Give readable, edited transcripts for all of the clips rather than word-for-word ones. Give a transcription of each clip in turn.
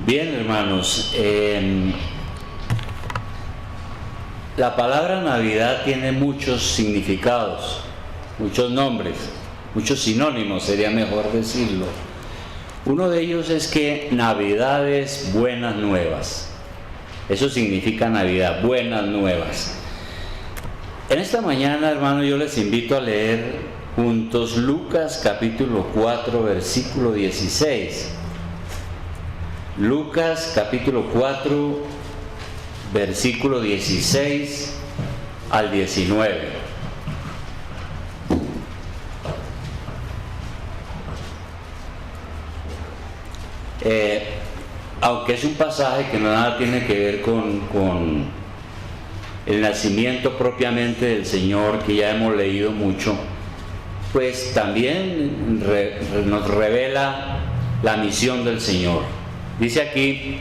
Bien, hermanos, la palabra Navidad tiene muchos significados, muchos nombres, muchos sinónimos, sería mejor decirlo. Uno de ellos es que Navidad es buenas nuevas. Eso significa Navidad, buenas nuevas. En esta mañana, hermanos, yo les invito a leer juntos Lucas capítulo 4, versículo 16. Lucas capítulo 4, versículo 16 al 19. Aunque es un pasaje que nada tiene que ver con el nacimiento propiamente del Señor, que ya hemos leído mucho, pues también nos revela la misión del Señor. Dice aquí: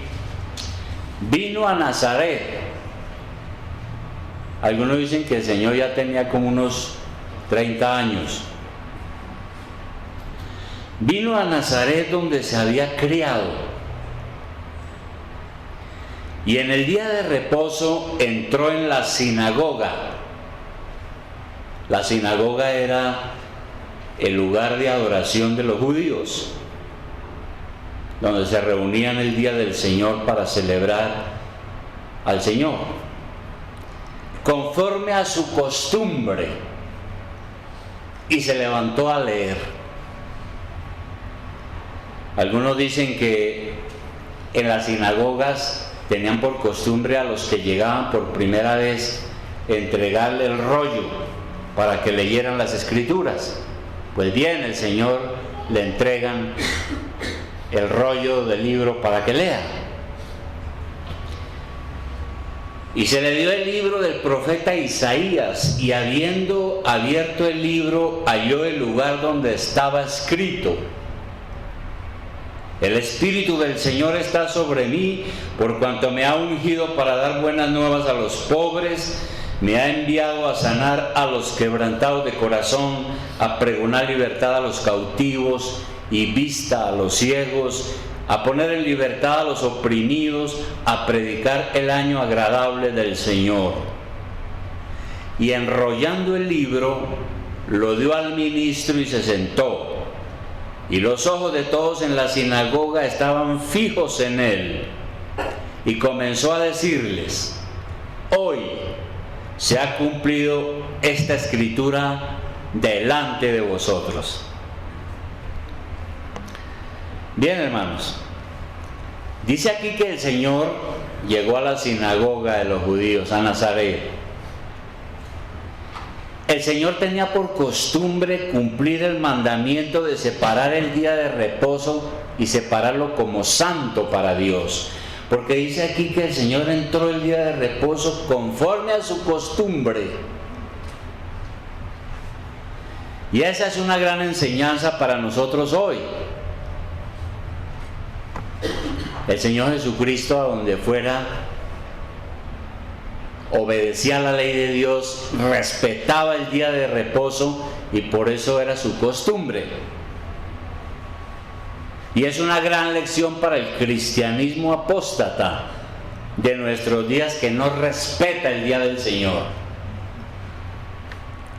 vino a Nazaret. Algunos dicen que el Señor ya tenía como unos 30 años. Vino a Nazaret, donde se había criado, y en el día de reposo entró en la sinagoga. La sinagoga era el lugar de adoración de los judíos, donde se reunían el día del Señor para celebrar al Señor, conforme a su costumbre, y se levantó a leer. Algunos dicen que en las sinagogas tenían por costumbre a los que llegaban por primera vez entregarle el rollo para que leyeran las Escrituras. Pues bien, el Señor le entregan el rollo del libro para que lea. Y se le dio el libro del profeta Isaías, y habiendo abierto el libro, halló el lugar donde estaba escrito: el Espíritu del Señor está sobre mí, por cuanto me ha ungido para dar buenas nuevas a los pobres, me ha enviado a sanar a los quebrantados de corazón, a pregonar libertad a los cautivos y vista a los ciegos, a poner en libertad a los oprimidos, a predicar el año agradable del Señor. Y enrollando el libro, lo dio al ministro y se sentó. Y los ojos de todos en la sinagoga estaban fijos en él. Y comenzó a decirles: hoy se ha cumplido esta escritura delante de vosotros. Bien, hermanos, dice aquí que el Señor llegó a la sinagoga de los judíos, a Nazaret. El Señor tenía por costumbre cumplir el mandamiento de separar el día de reposo y separarlo como santo para Dios, porque dice aquí que el Señor entró el día de reposo conforme a su costumbre. Y esa es una gran enseñanza para nosotros hoy. El Señor Jesucristo, a donde fuera, obedecía la ley de Dios, respetaba el día de reposo, y por eso era su costumbre. Y es una gran lección para el cristianismo apóstata de nuestros días, que no respeta el día del Señor.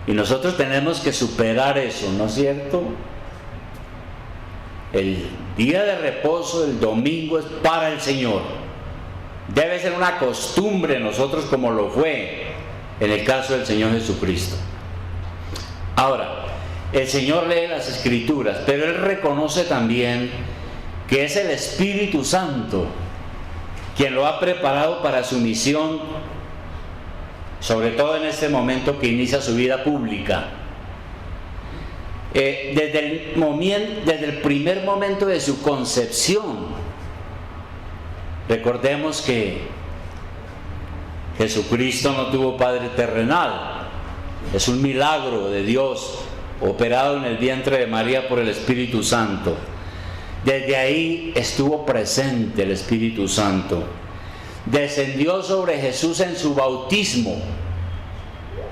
Y nosotros tenemos que superar eso, ¿no es cierto? El día de reposo, el domingo, es para el Señor. Debe ser una costumbre en nosotros, como lo fue en el caso del Señor Jesucristo. Ahora, el Señor lee las Escrituras, pero Él reconoce también que es el Espíritu Santo quien lo ha preparado para su misión, sobre todo en este momento que inicia su vida pública. Desde el primer momento de su concepción, recordemos que Jesucristo no tuvo padre terrenal. Es un milagro de Dios operado en el vientre de María por el Espíritu Santo. Desde ahí estuvo presente el Espíritu Santo. Descendió sobre Jesús en su bautismo.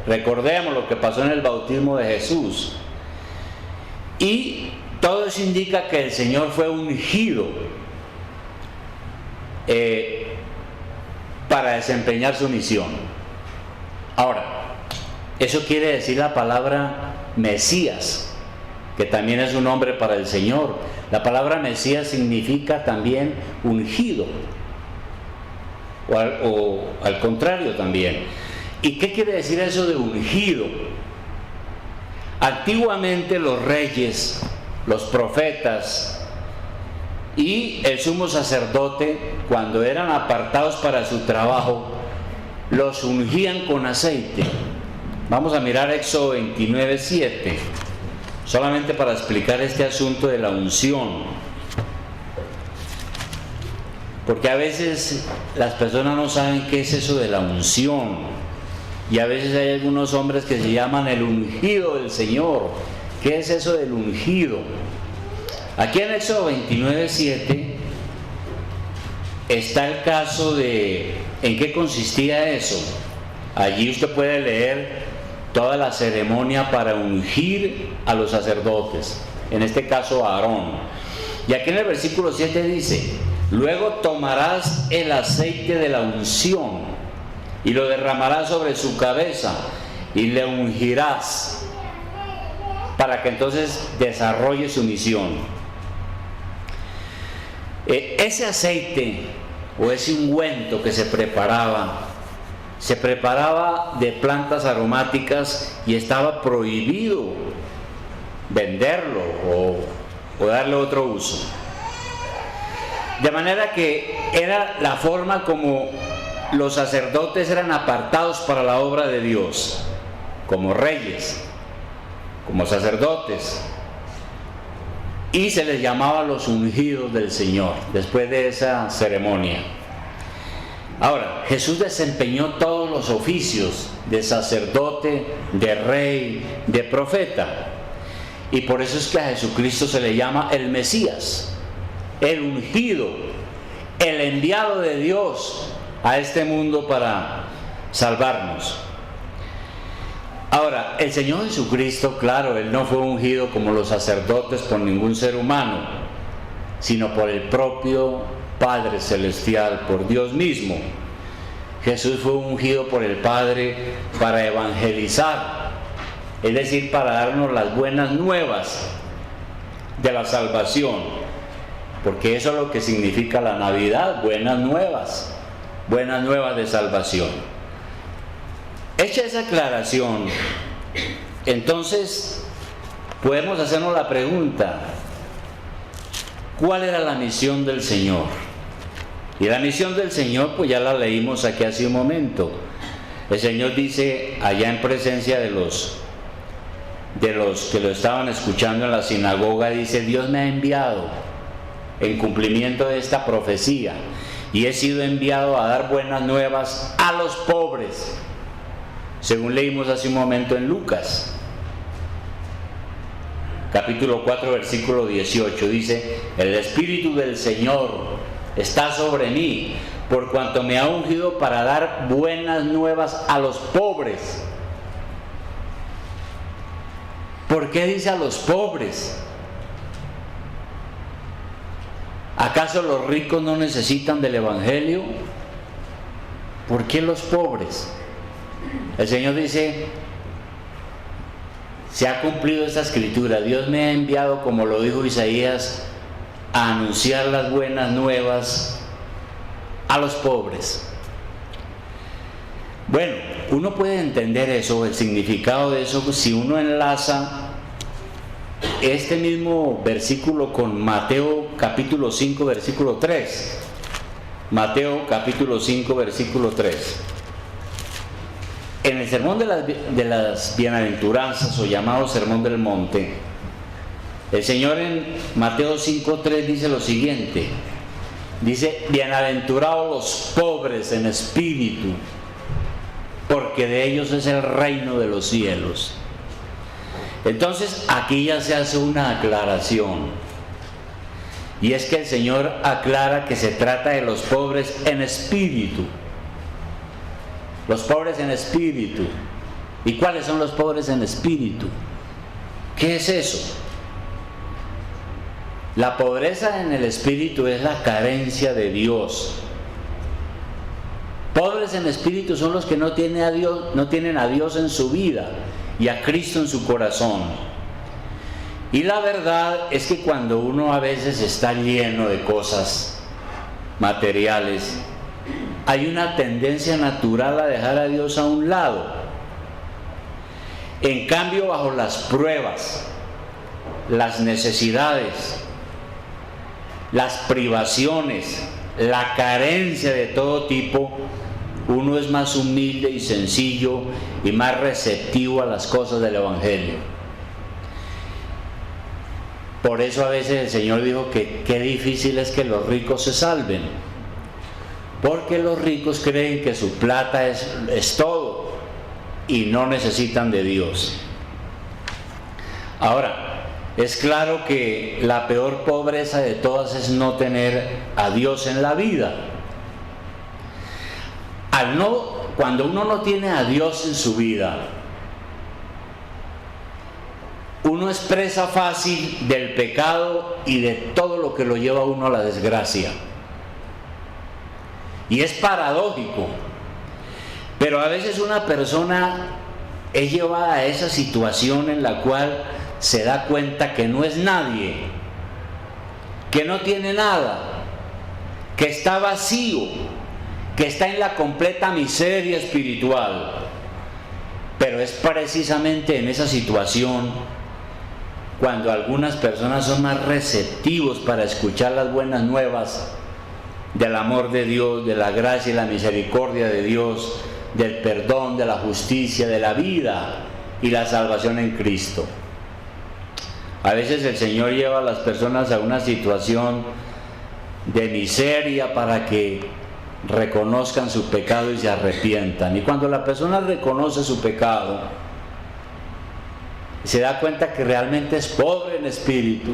Recordemos lo que pasó en el bautismo de Jesús. Y todo eso indica que el Señor fue ungido para desempeñar su misión. Ahora, eso quiere decir la palabra Mesías, que también es un nombre para el Señor. La palabra Mesías significa también ungido, o al contrario también. ¿Y qué quiere decir eso de ungido? Antiguamente los reyes, los profetas y el sumo sacerdote, cuando eran apartados para su trabajo, los ungían con aceite. Vamos a mirar Éxodo 29:7, solamente para explicar este asunto de la unción, porque a veces las personas no saben qué es eso de la unción, y a veces hay algunos hombres que se llaman el ungido del Señor. ¿Qué es eso del ungido? Aquí en Éxodo 29:7 está el caso de en qué consistía eso. Allí usted puede leer toda la ceremonia para ungir a los sacerdotes, en este caso a Aarón. Y aquí en el versículo 7 dice: luego tomarás el aceite de la unción y lo derramarás sobre su cabeza y le ungirás para que entonces desarrolle su misión. Ese aceite o ese ungüento que se preparaba de plantas aromáticas y estaba prohibido venderlo o darle otro uso. De manera que era la forma como los sacerdotes eran apartados para la obra de Dios, como reyes, como sacerdotes, y se les llamaba los ungidos del Señor después de esa ceremonia. Ahora, Jesús desempeñó todos los oficios de sacerdote, de rey, de profeta, y por eso es que a Jesucristo se le llama el Mesías, el ungido, el enviado de Dios a este mundo para salvarnos. Ahora, el Señor Jesucristo, claro, Él no fue ungido como los sacerdotes por ningún ser humano, sino por el propio Padre Celestial, por Dios mismo. Jesús fue ungido por el Padre para evangelizar, es decir, para darnos las buenas nuevas de la salvación, porque eso es lo que significa la Navidad, buenas nuevas de salvación. Hecha esa aclaración, entonces podemos hacernos la pregunta: ¿cuál era la misión del Señor? Y la misión del Señor, pues ya la leímos aquí hace un momento. El Señor dice allá en presencia de los que lo estaban escuchando en la sinagoga, dice: Dios me ha enviado en cumplimiento de esta profecía y he sido enviado a dar buenas nuevas a los pobres, según leímos hace un momento en Lucas capítulo 4 versículo 18, dice: el Espíritu del Señor está sobre mí, por cuanto me ha ungido para dar buenas nuevas a los pobres. ¿Por qué dice a los pobres? ¿Acaso los ricos no necesitan del Evangelio? ¿Por qué los pobres? El Señor dice: se ha cumplido esta escritura, Dios me ha enviado, como lo dijo Isaías, a anunciar las buenas nuevas a los pobres. Bueno, uno puede entender eso, el significado de eso, si uno enlaza este mismo versículo con Mateo capítulo 5 versículo 3. Mateo capítulo 5 versículo 3. En el sermón de las bienaventuranzas, o llamado sermón del monte, el Señor en Mateo 5:3 dice lo siguiente: dice, bienaventurados los pobres en espíritu, porque de ellos es el reino de los cielos. Entonces aquí ya se hace una aclaración, y es que el Señor aclara que se trata de los pobres en espíritu. Los pobres en espíritu. ¿Y cuáles son los pobres en espíritu? ¿Qué es eso? La pobreza en el espíritu es la carencia de Dios, Pobres en espíritu son los que no tienen a Dios en su vida y a Cristo en su corazón. Y la verdad es que cuando uno a veces está lleno de cosas materiales, hay una tendencia natural a dejar a Dios a un lado. En cambio, bajo las pruebas, las necesidades, las privaciones, la carencia de todo tipo, uno es más humilde y sencillo y más receptivo a las cosas del Evangelio. Por eso a veces el Señor dijo que qué difícil es que los ricos se salven, porque los ricos creen que su plata es todo y no necesitan de Dios. Ahora, es claro que la peor pobreza de todas es no tener a Dios en la vida. Cuando uno no tiene a Dios en su vida, uno es presa fácil del pecado y de todo lo que lo lleva a uno a la desgracia. Y es paradójico, pero a veces una persona es llevada a esa situación en la cual se da cuenta que no es nadie, que no tiene nada, que está vacío, que está en la completa miseria espiritual. Pero es precisamente en esa situación cuando algunas personas son más receptivos para escuchar las buenas nuevas del amor de Dios, de la gracia y la misericordia de Dios, del perdón, de la justicia, de la vida y la salvación en Cristo. A veces el Señor lleva a las personas a una situación de miseria para que reconozcan su pecado y se arrepientan. Y cuando la persona reconoce su pecado, se da cuenta que realmente es pobre en espíritu,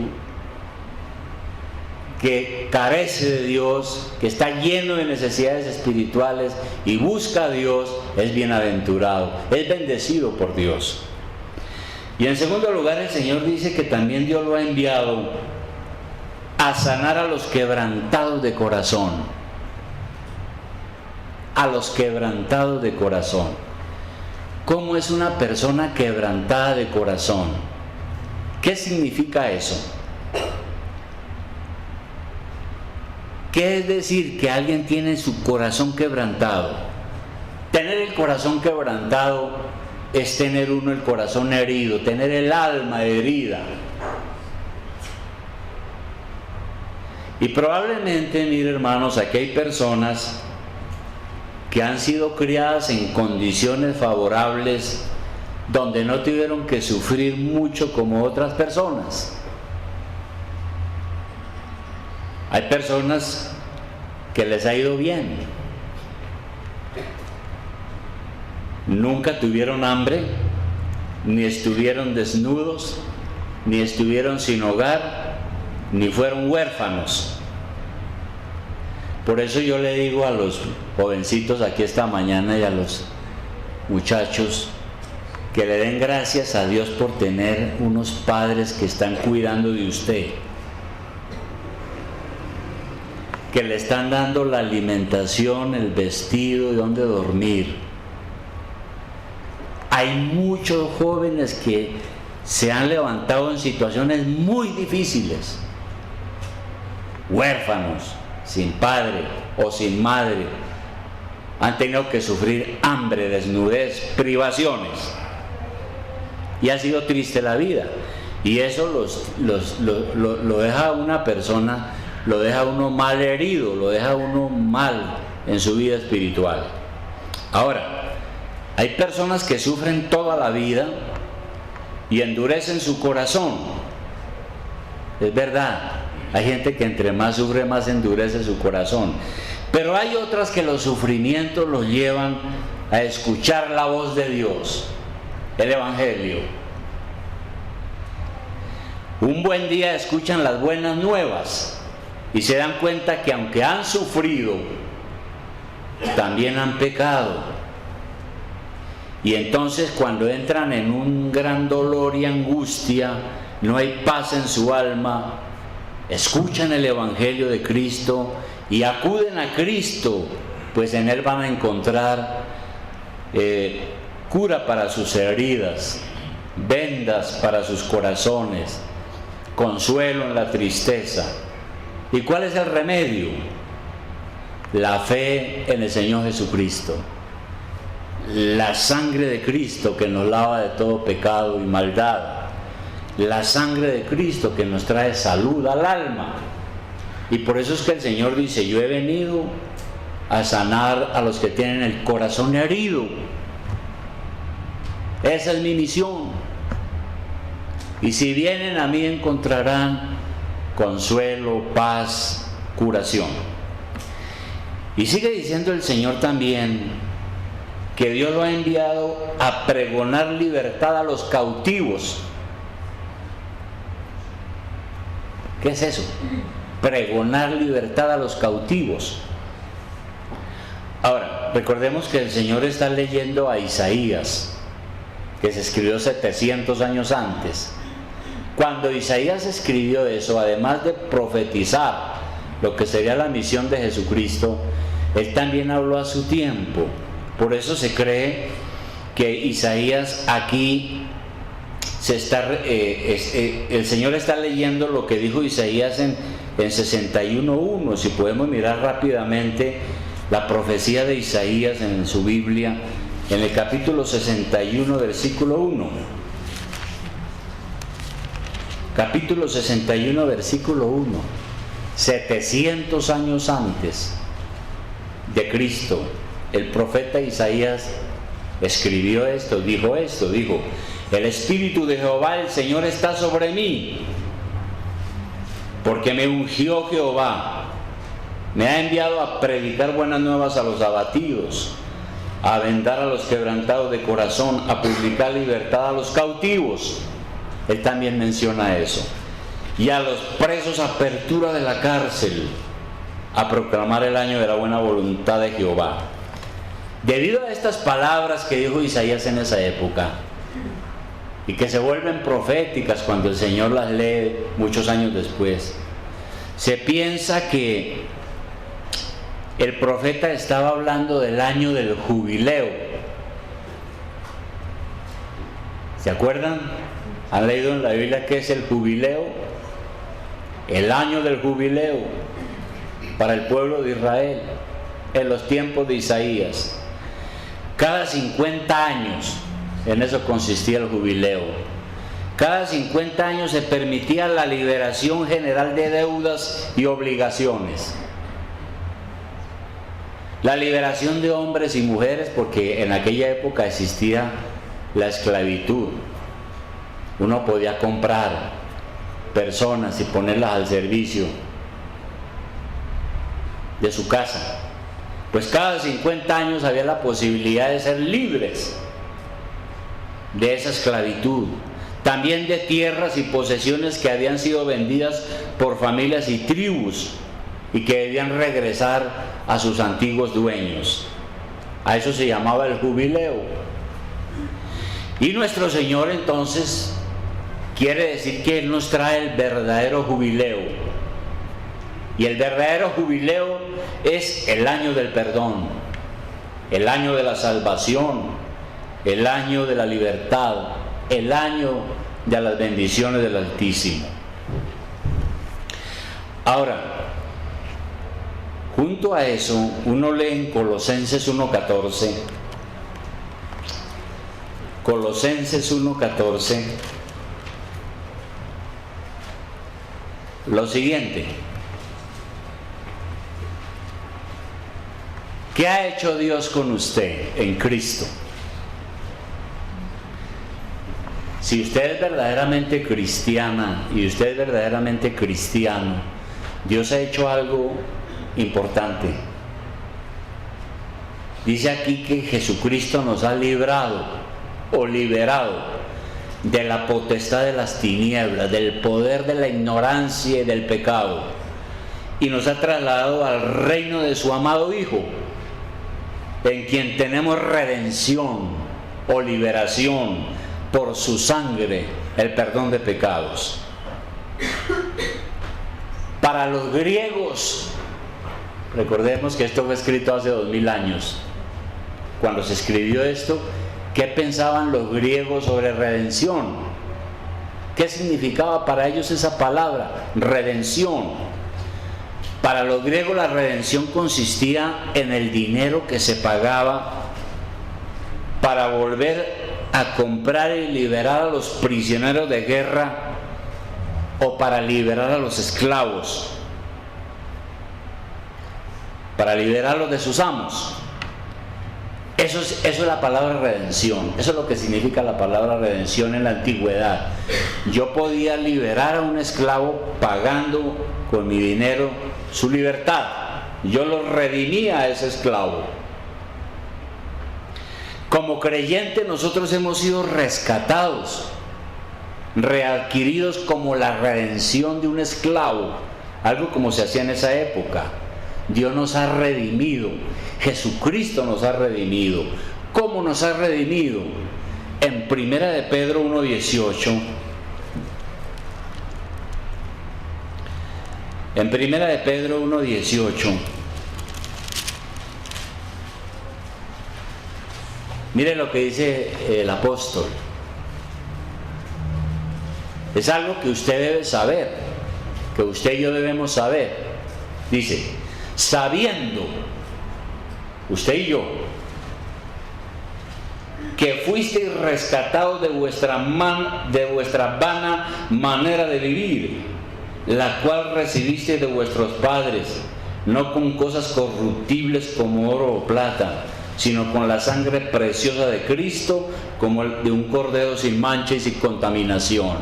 que carece de Dios, que está lleno de necesidades espirituales y busca a Dios, es bienaventurado, es bendecido por Dios. Y en segundo lugar, el Señor dice que también Dios lo ha enviado a sanar a los quebrantados de corazón. A los quebrantados de corazón. ¿Cómo es una persona quebrantada de corazón? ¿Qué significa eso? ¿Qué es decir que alguien tiene su corazón quebrantado? Tener el corazón quebrantado es tener uno el corazón herido, tener el alma herida. Y probablemente, mire hermanos, aquí hay personas que han sido criadas en condiciones favorables donde no tuvieron que sufrir mucho como otras personas. Hay personas que les ha ido bien. Nunca tuvieron hambre, ni estuvieron desnudos, ni estuvieron sin hogar, ni fueron huérfanos. Por eso yo le digo a los jovencitos aquí esta mañana y a los muchachos que le den gracias a Dios por tener unos padres que están cuidando de usted, que le están dando la alimentación, el vestido y dónde dormir. Hay muchos jóvenes que se han levantado en situaciones muy difíciles, huérfanos, sin padre o sin madre, han tenido que sufrir hambre, desnudez, privaciones, y ha sido triste la vida, y eso lo deja a una persona, lo deja a uno mal herido, lo deja a uno mal en su vida espiritual. Ahora, hay personas que sufren toda la vida y endurecen su corazón. Es verdad, hay gente que entre más sufre, más endurece su corazón. Pero hay otras que los sufrimientos los llevan a escuchar la voz de Dios, el Evangelio. Un buen día escuchan las buenas nuevas y se dan cuenta que aunque han sufrido, también han pecado. Y entonces cuando entran en un gran dolor y angustia, no hay paz en su alma, escuchan el Evangelio de Cristo y acuden a Cristo pues en Él van a encontrar cura para sus heridas, vendas para sus corazones, consuelo en la tristeza. ¿Y cuál es el remedio? La fe en el Señor Jesucristo, la sangre de Cristo que nos lava de todo pecado y maldad, la sangre de Cristo que nos trae salud al alma. Y por eso es que el Señor dice: yo he venido a sanar a los que tienen el corazón herido. Esa es mi misión. Y si vienen a mí encontrarán consuelo, paz, curación. Y sigue diciendo el Señor también que Dios lo ha enviado a pregonar libertad a los cautivos. ¿Qué es eso? Pregonar libertad a los cautivos. Ahora, recordemos que el Señor está leyendo a Isaías, que se escribió 700 años antes. Cuando Isaías escribió eso, además de profetizar lo que sería la misión de Jesucristo, él también habló a su tiempo. Por eso se cree que Isaías aquí el Señor está leyendo lo que dijo Isaías en 61:1. Si podemos mirar rápidamente la profecía de Isaías en su Biblia, en el capítulo 61, versículo 1. Capítulo 61, versículo 1. 700 años antes de Cristo, el profeta Isaías escribió esto, dijo: el Espíritu de Jehová, el Señor, está sobre mí, porque me ungió Jehová, me ha enviado a predicar buenas nuevas a los abatidos, a vendar a los quebrantados de corazón, a publicar libertad a los cautivos. Él también menciona eso. Y a los presos apertura de la cárcel, a proclamar el año de la buena voluntad de Jehová. Debido a estas palabras que dijo Isaías en esa época, y que se vuelven proféticas cuando el Señor las lee muchos años después, se piensa que el profeta estaba hablando del año del jubileo. ¿Se acuerdan? ¿Han leído en la Biblia qué es el jubileo? El año del jubileo para el pueblo de Israel en los tiempos de Isaías. Cada 50 años, en eso consistía el jubileo. Cada 50 años se permitía la liberación general de deudas y obligaciones. La liberación de hombres y mujeres, porque en aquella época existía la esclavitud. Uno podía comprar personas y ponerlas al servicio de su casa. Pues cada 50 años había la posibilidad de ser libres de esa esclavitud. También de tierras y posesiones que habían sido vendidas por familias y tribus y que debían regresar a sus antiguos dueños. A eso se llamaba el jubileo. Y nuestro Señor entonces quiere decir que Él nos trae el verdadero jubileo. Y el verdadero jubileo es el año del perdón, el año de la salvación, el año de la libertad, el año de las bendiciones del Altísimo. Ahora, junto a eso, uno lee en Colosenses 1:14, Colosenses 1:14, lo siguiente: ¿qué ha hecho Dios con usted en Cristo? Si usted es verdaderamente cristiana y usted es verdaderamente cristiano, Dios ha hecho algo importante. Dice aquí que Jesucristo nos ha librado o liberado de la potestad de las tinieblas, del poder de la ignorancia y del pecado, y nos ha trasladado al reino de su amado Hijo, en quien tenemos redención o liberación por su sangre, el perdón de pecados. Para los griegos Recordemos que esto fue escrito hace 2000 años. Cuando se escribió esto, ¿qué pensaban los griegos sobre redención? ¿Qué significaba para ellos esa palabra? Redención. Para los griegos la redención consistía en el dinero que se pagaba para volver a comprar y liberar a los prisioneros de guerra o para liberar a los esclavos, para liberarlos de sus amos. Eso es la palabra redención. Eso es lo que significa la palabra redención en la antigüedad. Yo podía liberar a un esclavo pagando con mi dinero su libertad. Yo lo redimía a ese esclavo. Como creyentes nosotros hemos sido rescatados, readquiridos como la redención de un esclavo, algo como se hacía en esa época. Dios nos ha redimido, Jesucristo nos ha redimido. ¿Cómo nos ha redimido? En 1 de Pedro 1:18. En 1 de Pedro 1:18. Mire lo que dice el apóstol. Es algo que usted debe saber, que usted y yo debemos saber. Dice, sabiendo, usted y yo, que fuisteis rescatados de vuestra vana manera de vivir, la cual recibisteis de vuestros padres, no con cosas corruptibles como oro o plata, sino con la sangre preciosa de Cristo, como el de un cordero sin mancha y sin contaminación.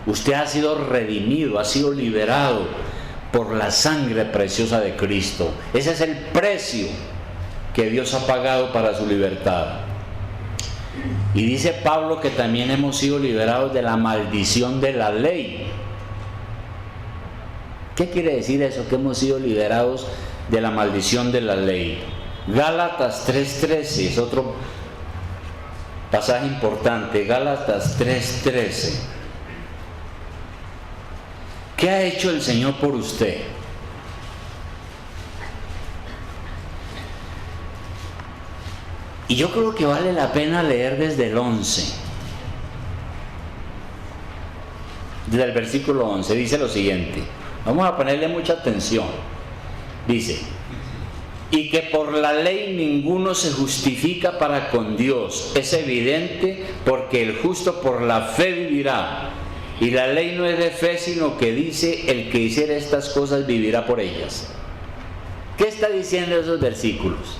Usted ha sido redimido, ha sido liberado por la sangre preciosa de Cristo. Ese es el precio que Dios ha pagado para su libertad. Y dice Pablo que también hemos sido liberados de la maldición de la ley. ¿Qué quiere decir eso? Que hemos sido liberados de la maldición de la ley. Gálatas 3:13 es otro pasaje importante. Gálatas 3:13. ¿Qué ha hecho el Señor por usted? Y yo creo que vale la pena leer desde el 11. Desde el versículo 11 dice lo siguiente. Vamos a ponerle mucha atención. Dice, y que por la ley ninguno se justifica para con Dios. Es evidente, porque el justo por la fe vivirá. Y la ley no es de fe, sino que dice, el que hiciera estas cosas vivirá por ellas. ¿Qué está diciendo esos versículos?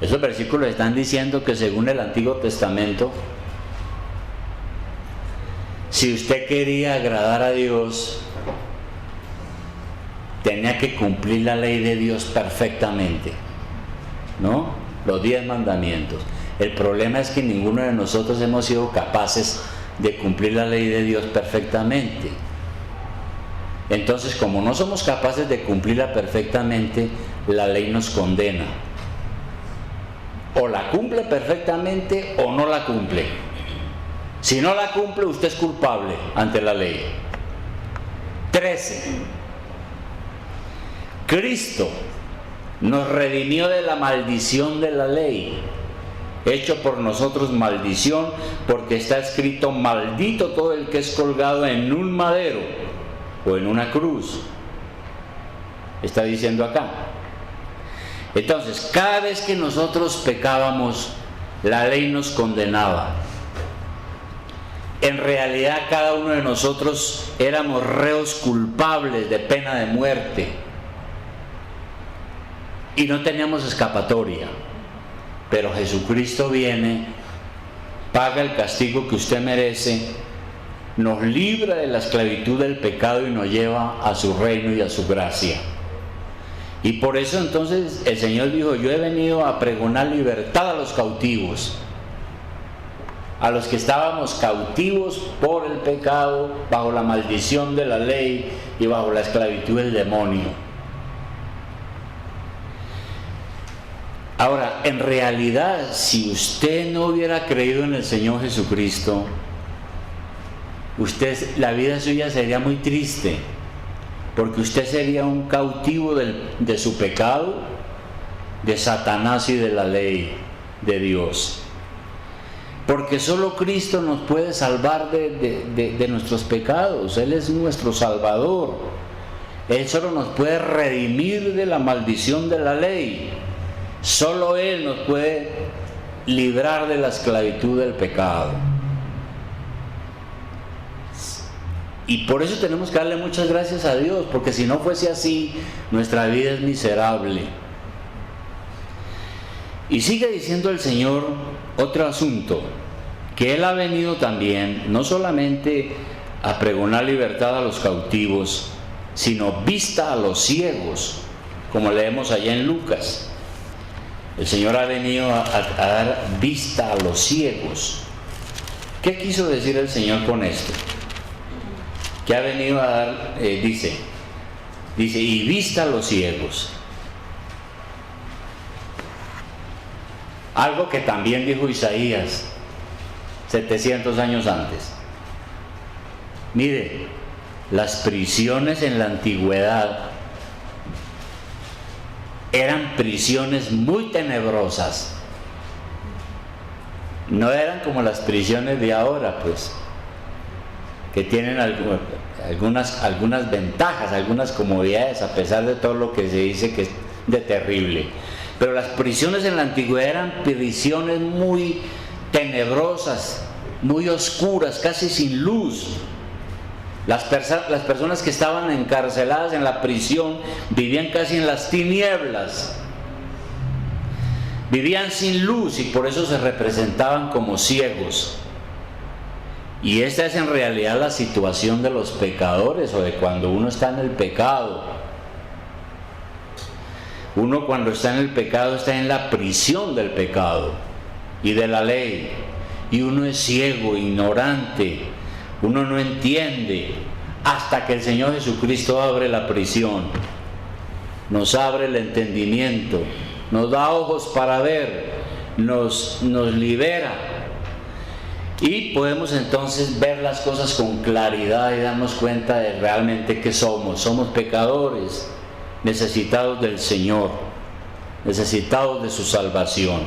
Esos versículos están diciendo que según el Antiguo Testamento, si usted quería agradar a Dios, tenía que cumplir la ley de Dios perfectamente, ¿no? Los 10 mandamientos. El problema es que ninguno de nosotros hemos sido capaces de cumplir la ley de Dios perfectamente. Entonces, como no somos capaces de cumplirla perfectamente, la ley nos condena. O la cumple perfectamente o no la cumple. Si no la cumple, usted es culpable ante la ley. 13. Cristo nos redimió de la maldición de la ley, hecho por nosotros maldición, porque está escrito, maldito todo el que es colgado en un madero o en una cruz. Está diciendo acá. Entonces, cada vez que nosotros pecábamos, la ley nos condenaba. En realidad, cada uno de nosotros éramos reos culpables de pena de muerte y no teníamos escapatoria. Pero Jesucristo viene, paga el castigo que usted merece, nos libra de la esclavitud del pecado y nos lleva a su reino y a su gracia. Y por eso entonces el Señor dijo, yo he venido a pregonar libertad a los cautivos, a los que estábamos cautivos por el pecado, bajo la maldición de la ley y bajo la esclavitud del demonio. Ahora, en realidad, si usted no hubiera creído en el Señor Jesucristo, la vida suya sería muy triste, porque usted sería un cautivo de su pecado, de Satanás y de la ley de Dios. Porque solo Cristo nos puede salvar de nuestros pecados. Él es nuestro Salvador. Él solo nos puede redimir de la maldición de la ley. Solo Él nos puede librar de la esclavitud del pecado. Y por eso tenemos que darle muchas gracias a Dios, porque si no fuese así, nuestra vida es miserable. Y sigue diciendo el Señor otro asunto, que Él ha venido también, no solamente a pregonar libertad a los cautivos, sino vista a los ciegos, como leemos allá en Lucas. El Señor ha venido a dar vista a los ciegos. ¿Qué quiso decir el Señor con esto? Que ha venido a dar, dice, y vista a los ciegos. Algo que también dijo Isaías 700 años antes. Mire, las prisiones en la antigüedad eran prisiones muy tenebrosas. No eran como las prisiones de ahora, pues, que tienen algunas ventajas, algunas comodidades, a pesar de todo lo que se dice que es de terrible. Pero las prisiones en la antigüedad eran prisiones muy tenebrosas, muy oscuras, casi sin luz. Las personas que estaban encarceladas en la prisión vivían casi en las tinieblas, vivían sin luz, y por eso se representaban como ciegos. Y esta es en realidad la situación de los pecadores, o de cuando uno está en el pecado. Uno, cuando está en el pecado, está en la prisión del pecado y de la ley, y uno es ciego, ignorante, uno no entiende, hasta que el Señor Jesucristo abre la prisión, nos abre el entendimiento, nos da ojos para ver, nos libera, y podemos entonces ver las cosas con claridad y darnos cuenta de realmente qué somos. Somos pecadores, necesitados del Señor, necesitados de su salvación.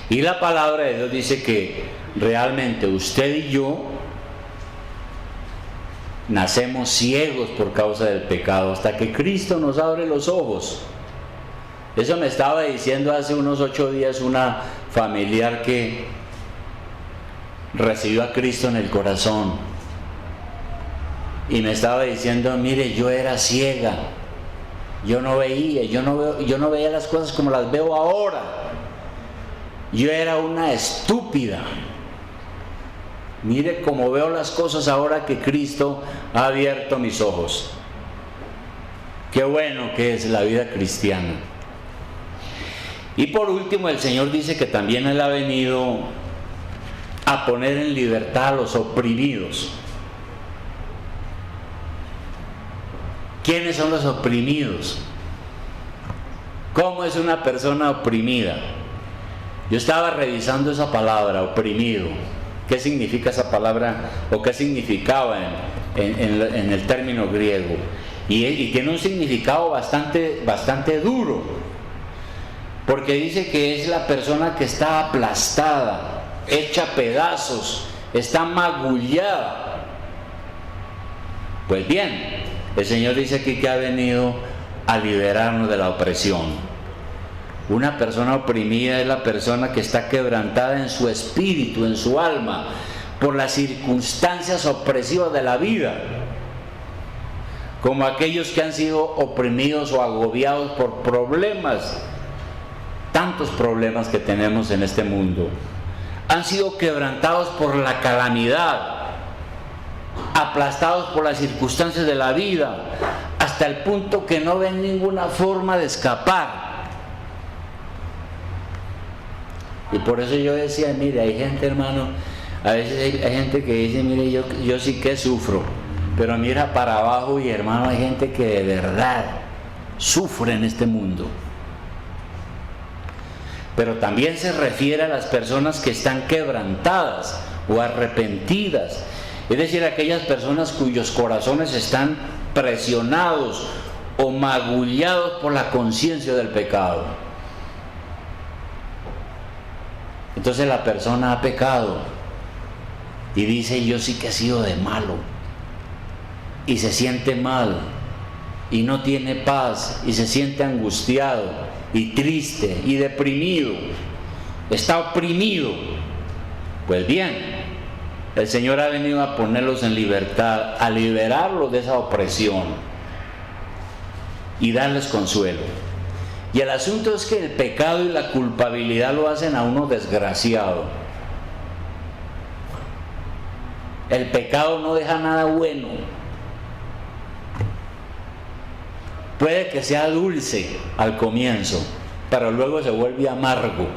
Y la palabra de Dios dice que realmente usted y yo nacemos ciegos por causa del pecado, hasta que Cristo nos abre los ojos. Eso me estaba diciendo hace unos 8 días una familiar que recibió a Cristo en el corazón, y me estaba diciendo: mire, yo era ciega, yo no veía las cosas como las veo ahora, yo era una estúpida, mire cómo veo las cosas ahora que Cristo ha abierto mis ojos. Qué bueno que es la vida cristiana. Y por último, el Señor dice que también Él ha venido a poner en libertad a los oprimidos. ¿Quiénes son los oprimidos? ¿Cómo es una persona oprimida? Yo estaba revisando esa palabra, oprimido. ¿Qué significa esa palabra, o qué significaba en el término griego? Y tiene un significado bastante duro, porque dice que es la persona que está aplastada, hecha pedazos, está magullada. Pues bien, el Señor dice aquí que ha venido a liberarnos de la opresión. Una persona oprimida es la persona que está quebrantada en su espíritu, en su alma, por las circunstancias opresivas de la vida, como aquellos que han sido oprimidos o agobiados por problemas, tantos problemas que tenemos en este mundo. Han sido quebrantados por la calamidad, aplastados por las circunstancias de la vida, hasta el punto que no ven ninguna forma de escapar. Y por eso yo decía: mire, hay gente, hermano, a veces hay gente que dice: mire, yo sí que sufro, pero mira para abajo, y hermano, hay gente que de verdad sufre en este mundo. Pero también se refiere a las personas que están quebrantadas o arrepentidas, es decir, aquellas personas cuyos corazones están presionados o magullados por la conciencia del pecado. Entonces la persona ha pecado y dice: yo sí que he sido de malo, y se siente mal y no tiene paz y se siente angustiado y triste y deprimido, está oprimido. Pues bien, el Señor ha venido a ponerlos en libertad, a liberarlos de esa opresión y darles consuelo. Y el asunto es que el pecado y la culpabilidad lo hacen a uno desgraciado. El pecado no deja nada bueno. Puede que sea dulce al comienzo, pero luego se vuelve amargo.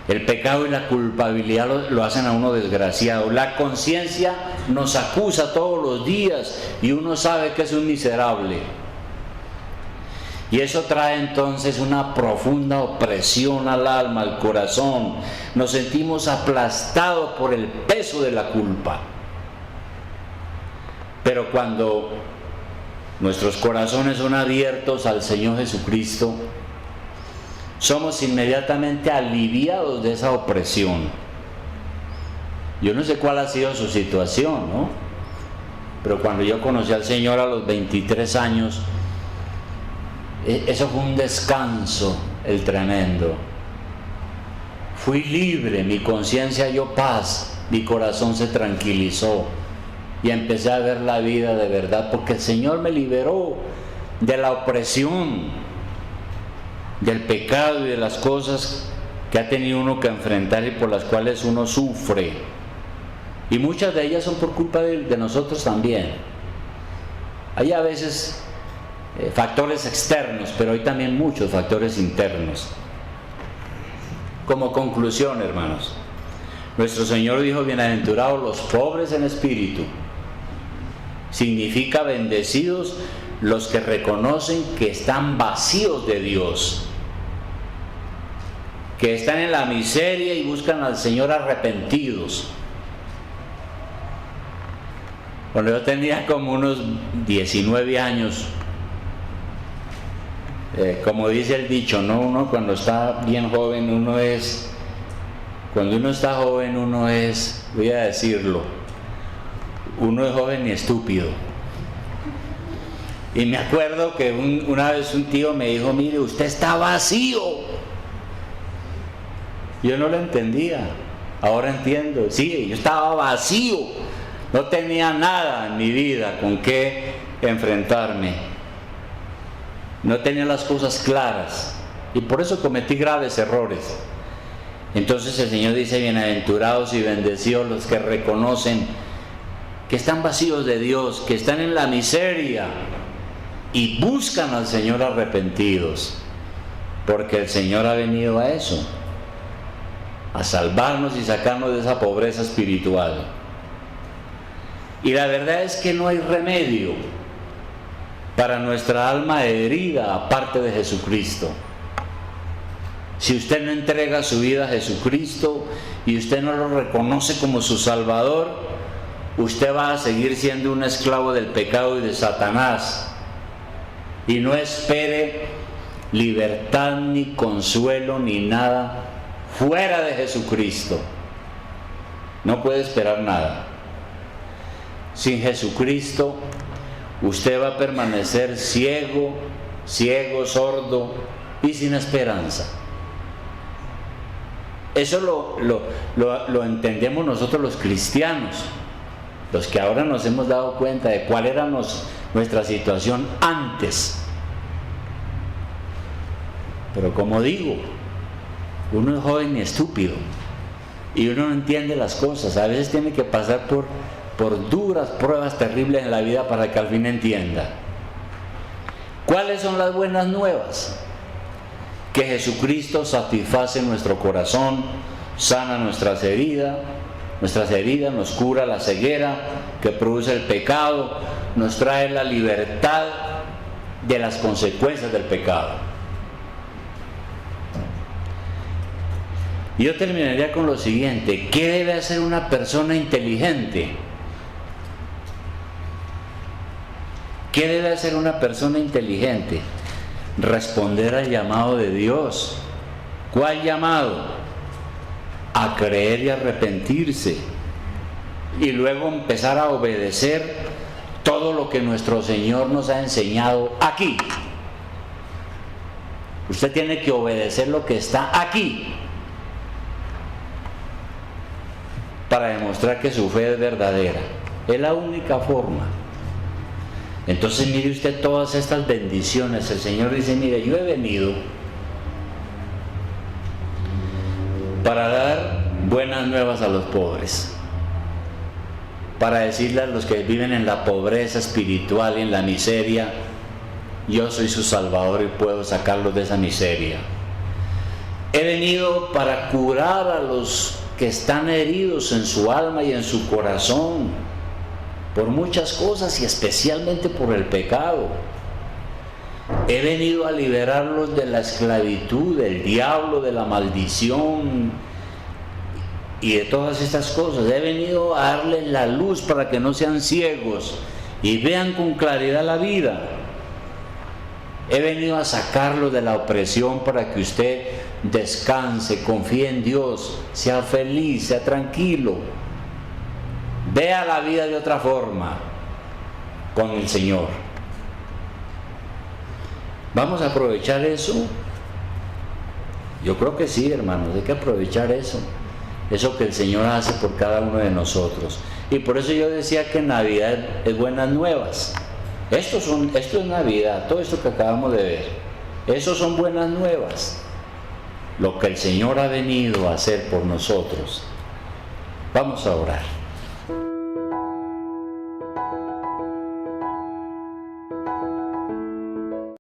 El pecado y la culpabilidad lo hacen a uno desgraciado. La conciencia nos acusa todos los días y uno sabe que es un miserable. Y eso trae entonces una profunda opresión al alma, al corazón. Nos sentimos aplastados por el peso de la culpa. Pero cuando nuestros corazones son abiertos al Señor Jesucristo, somos inmediatamente aliviados de esa opresión. Yo no sé cuál ha sido su situación, ¿no? Pero cuando yo conocí al Señor a los 23 años, eso fue un descanso, el tremendo. Fui libre, mi conciencia halló paz, mi corazón se tranquilizó y empecé a ver la vida de verdad, porque el Señor me liberó de la opresión, del pecado y de las cosas que ha tenido uno que enfrentar y por las cuales uno sufre. Y muchas de ellas son por culpa de nosotros también. Hay a veces factores externos, pero hay también muchos factores internos. Como conclusión, hermanos, nuestro Señor dijo: bienaventurados los pobres en espíritu. Significa bendecidos los que reconocen que están vacíos de Dios, que están en la miseria y buscan al Señor arrepentidos. Cuando yo tenía como unos 19 años, como dice el dicho, ¿no? Uno cuando está bien joven, cuando uno está joven, voy a decirlo, uno es joven y estúpido. Y me acuerdo que una vez un tío me dijo: mire, usted está vacío. Yo no lo entendía, ahora entiendo. Sí, yo estaba vacío, no tenía nada en mi vida con qué enfrentarme, no tenía las cosas claras y por eso cometí graves errores. Entonces el Señor dice: bienaventurados y bendecidos los que reconocen que están vacíos de Dios, que están en la miseria y buscan al Señor arrepentidos, porque el Señor ha venido a eso, a salvarnos y sacarnos de esa pobreza espiritual. Y la verdad es que no hay remedio para nuestra alma herida aparte de Jesucristo. Si usted no entrega su vida a Jesucristo y usted no lo reconoce como su Salvador, usted va a seguir siendo un esclavo del pecado y de Satanás. Y no espere libertad, ni consuelo, ni nada fuera de Jesucristo. No puede esperar nada. Sin Jesucristo, usted va a permanecer ciego, sordo y sin esperanza. Eso lo entendemos nosotros los cristianos, los que ahora nos hemos dado cuenta de cuál era nuestra situación antes. Pero como digo, uno es joven y estúpido y uno no entiende las cosas. A veces tiene que pasar por duras pruebas terribles en la vida para que al fin entienda. ¿Cuáles son las buenas nuevas? Que Jesucristo satisface nuestro corazón, sana nuestras heridas, nos cura la ceguera que produce el pecado, nos trae la libertad de las consecuencias del pecado. Y yo terminaría con lo siguiente: ¿qué debe hacer una persona inteligente? ¿Qué debe hacer una persona inteligente? Responder al llamado de Dios. ¿Cuál llamado? A creer y arrepentirse. Y luego empezar a obedecer todo lo que nuestro Señor nos ha enseñado aquí. Usted tiene que obedecer lo que está aquí para demostrar que su fe es verdadera. Es la única forma. Entonces mire usted todas estas bendiciones. El Señor dice, mire, yo he venido para dar buenas nuevas a los pobres, para decirle a los que viven en la pobreza espiritual y en la miseria, yo soy su Salvador y puedo sacarlos de esa miseria. He venido para curar a los que están heridos en su alma y en su corazón por muchas cosas y especialmente por el pecado. He venido a liberarlos de la esclavitud, del diablo, de la maldición y de todas estas cosas. He venido a darles la luz para que no sean ciegos y vean con claridad la vida. He venido a sacarlos de la opresión para que usted descanse, confíe en Dios, sea feliz, sea tranquilo. Vea la vida de otra forma con el Señor. ¿Vamos a aprovechar eso? Yo creo que sí, hermanos, hay que aprovechar eso. Eso que el Señor hace por cada uno de nosotros. Y por eso yo decía que Navidad es buenas nuevas. Esto es Navidad, todo esto que acabamos de ver. Eso son buenas nuevas. Lo que el Señor ha venido a hacer por nosotros. Vamos a orar.